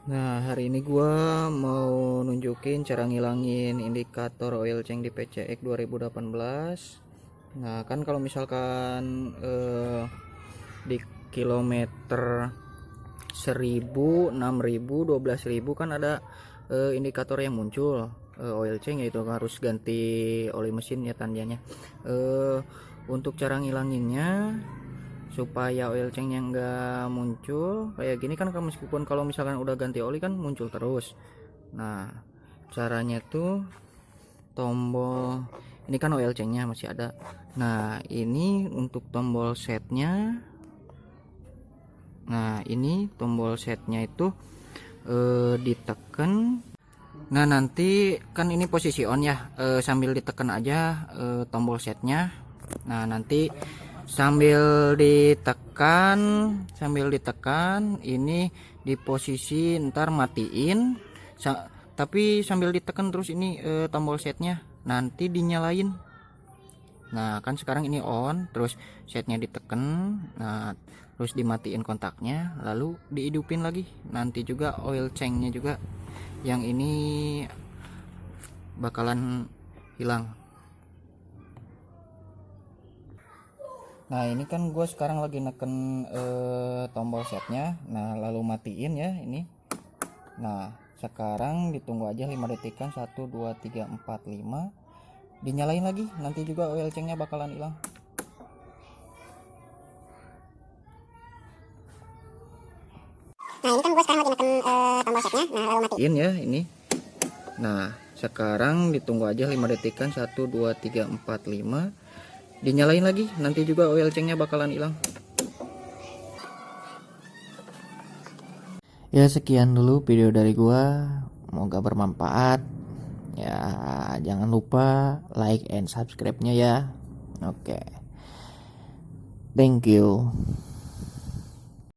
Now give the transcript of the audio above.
Nah, hari ini gua mau nunjukin cara ngilangin indikator oil change di PCX 2018. Nah, kan kalau misalkan di kilometer 1000, 6000, 12.000 kan ada indikator yang muncul oil change, yaitu harus ganti oli mesin ya tandanya. Untuk cara ngilanginnya supaya oil change yang enggak muncul kayak gini kan, meskipun kalau misalkan udah ganti oli kan muncul terus. Nah, caranya tuh tombol ini kan oil change nya masih ada. Nah, ini untuk tombol setnya. Nah, ini tombol setnya itu ditekan. Nah, nanti kan ini posisi on ya, sambil ditekan aja tombol setnya. Nah, nanti sambil ditekan ini di posisi ntar matiin, tapi sambil ditekan terus ini tombol setnya nanti dinyalain. Nah, kan sekarang ini on, terus setnya ditekan, nah terus dimatiin kontaknya, lalu dihidupin lagi. Nanti juga oil change nya juga yang ini bakalan hilang. Nah, ini kan gue sekarang lagi neken tombol setnya. Nah, lalu matiin ya ini. Nah, sekarang ditunggu aja 5 detikan. 1 2 3 4 5. Dinyalain lagi, nanti juga oil change nya bakalan hilang. Nah, ini kan gue sekarang lagi neken tombol setnya. Nah, lalu matiin ya ini. Nah, sekarang ditunggu aja 5 detikan. 1 2 3 4 5. Dinyalain lagi, nanti juga oil change nya bakalan hilang. Ya, sekian dulu video dari gua, semoga bermanfaat ya. Jangan lupa like and subscribe nya ya. Oke, thank you.